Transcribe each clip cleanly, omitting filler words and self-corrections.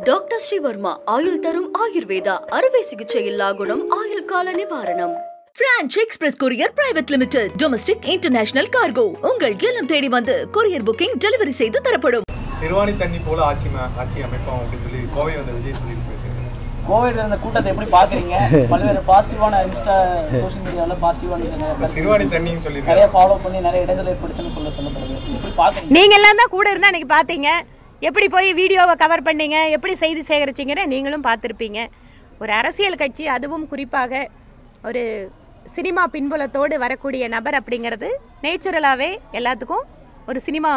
Doctor Sreevarma ஆயுள் தரும் ஆயுர்வேதா அறுவை சிகிச்சையில்லா குணம் ஆயுள் கால நிவாரணம். Branch express courier private limited domestic international cargo உங்கள் இல்லம் தேடி வந்து கொரியர் புக்கிங் டெலிவரி செய்து தரப்படும். சிறுவாணி தண்ணி போல ஆட்சி அமைப்போம் அப்படின்னு சொல்லி கோவை வந்த விஜய் சொல்லியிருக்காரு. கோவையில் இருந்த கூட்டத்தை எப்படி பாக்குறீங்க? பல்வேறு பாசிட்டிவான இன்ஸ்டா சோஷியல் மீடியாவில் பாசிட்டிவான சிறுவாணி தண்ணின்னு சொல்லி நிறைய ஃபாலோ பண்ணி நிறைய இடங்கள் ஏற்படுச்சுன்னு சொல்லப்படுது. எப்படி பாக்குறீங்க? நீங்க எல்லாம் தான் கூட இருந்தா இன்னைக்கு பாத்தீங்க. எப்படி போய் வீடியோவை கவர் பண்ணீங்க, எப்படி செய்தி சேகரிச்சிங்கன்னு நீங்களும் பார்த்துருப்பீங்க. ஒரு அரசியல் கட்சி, அதுவும் குறிப்பாக ஒரு சினிமா பின்புலத்தோடு வரக்கூடிய நபர் அப்படிங்கிறது நேச்சுரலாகவே எல்லாத்துக்கும் ஒரு சினிமா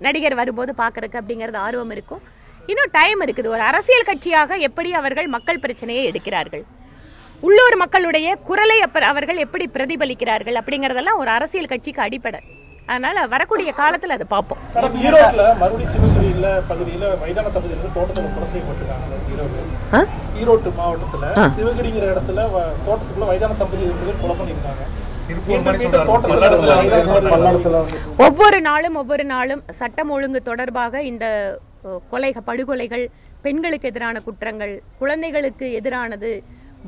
நடிகர் வரும்போது பார்க்கறதுக்கு அப்படிங்கிறது ஆர்வம் இருக்கும். இன்னும் டைம் இருக்குது. ஒரு அரசியல் கட்சியாக எப்படி அவர்கள் மக்கள் பிரச்சனையை எடுக்கிறார்கள், உள்ளூர் மக்களுடைய குரலை அவர்கள் எப்படி பிரதிபலிக்கிறார்கள் அப்படிங்கறதெல்லாம் ஒரு அரசியல் கட்சிக்கு அடிப்படை. அதனால வரக்கூடிய காலத்துல அதை பார்ப்போம். ஈரோட்ல மறுபடியும் சிவகிரியில பகுதியில மைதான பகுதியில தோட்டத்துல கொலை செய்யப்பட்டிருக்காங்க. ஈரோட்டு மாவட்டத்துல சிவகிரிங்கிற இடத்துல தோட்டத்துக்குள்ள வயதான தம்பதி கொலை பண்ணிருக்காங்க. ஒவ்வொரு நாளும் சட்டம் ஒழுங்கு தொடர்பாக இந்த படுகொலைகள், பெண்களுக்கு எதிரான குற்றங்கள், குழந்தைகளுக்கு எதிரானது,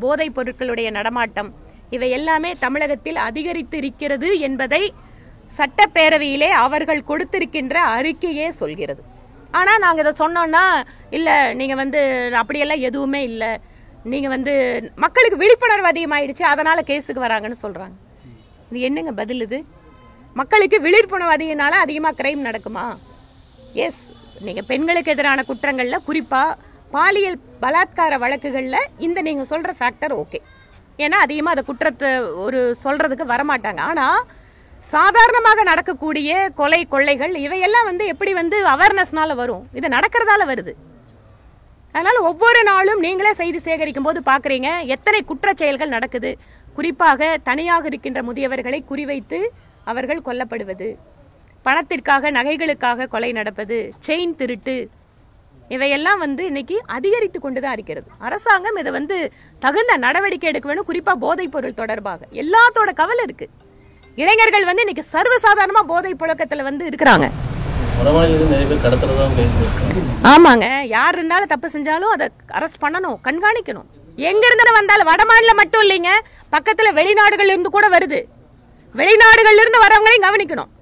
போதைப் பொருட்களுடைய நடமாட்டம், இவை எல்லாமே தமிழகத்தில் அதிகரித்து இருக்கிறது என்பதை சட்டப்பேரவையிலே அவர்கள் கொடுத்திருக்கின்ற அறிக்கையே சொல்கிறது. ஆனா நாங்க இதை சொன்னோம்னா இல்ல நீங்க அப்படியெல்லாம் எதுவுமே இல்லை, நீங்க மக்களுக்கு விழிப்புணர்வு அதிகமாயிடுச்சு அதனால கேஸுக்கு வராங்கன்னு சொல்றாங்க. இது என்னங்க பதில்? இது மக்களுக்கு விழிப்புணர்வு அதிகனால அதிகமா கிரைம் நடக்குமா? எஸ், நீங்க பெண்களுக்கு எதிரான குற்றங்கள்ல, குறிப்பா பாலியல் பலாத்கார வழக்குகள்ல இந்த நீங்க சொல்ற ஃபேக்டர் ஓகே. ஏன்னா அதிகமா அந்த குற்றத்தை சொல்றதுக்கு வரமாட்டாங்க. ஆனா சாதாரணமாக நடக்கக்கூடிய கொலை கொள்ளைகள் இவையெல்லாம் எப்படி அவேர்னஸ்னால வரும், இது நடக்கிறதால வருது. அதனால ஒவ்வொரு நாளும் நீங்களே செய்தி சேகரிக்கும் போது பாக்குறீங்க எத்தனை குற்ற செயல்கள் நடக்குது. குறிப்பாக தனியாக இருக்கின்ற முதியவர்களை குறிவைத்து அவர்கள் கொல்லப்படுவது, பணத்திற்காக நகைகளுக்காக கொலை நடப்பது, செயின் திருட்டு, இவையெல்லாம் இன்னைக்கு அதிகரித்து கொண்டுதான் இருக்கிறது. அரசாங்கம் இதை தகுந்த நடவடிக்கை எடுக்க வேணும். குறிப்பா போதைப் பொருள் தொடர்பாக எல்லாத்தோட கவலை இருக்கு. இளைஞர்கள் இன்னைக்கு சர்வசாதாரணமா போதை புழக்கத்துல இருக்கிறாங்க. ஆமாங்க, யார் இருந்தாலும் தப்பு செஞ்சாலும் அதை அரெஸ்ட் பண்ணணும், கண்காணிக்கணும். எங்க இருந்து வந்தாலும் வடமாநிலம் மட்டும் இல்லைங்க, பக்கத்துல வெளிநாடுகள் இருந்து கூட வருது. வெளிநாடுகள்ல இருந்து வரவங்களையும் கவனிக்கணும்.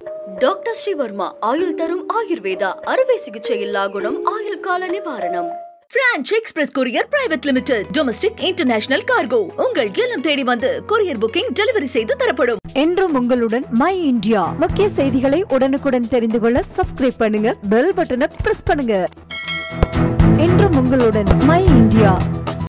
டாக்டர் ஸ்ரீவர்மா ஆயுள் தரும் ஆயுர்வேதா அறுவை சிகிச்சையில்லா குணம் ஆயுள் கால நிவாரணம். Branch express courier private limited domestic international cargo உங்கள் இல்லம் தேடி வந்து கொரியர் புக்கிங் டெலிவரி செய்து தரப்படும். என்றும் உங்களுடன் மை இந்தியா. முக்கிய செய்திகளை உடனுக்குடன் தெரிந்து கொள்ள சப்ஸ்கிரைப் பண்ணுங்க, பெல் பட்டனை பிரஸ் பண்ணுங்க. என்றும் உங்களுடன் மை இந்தியா.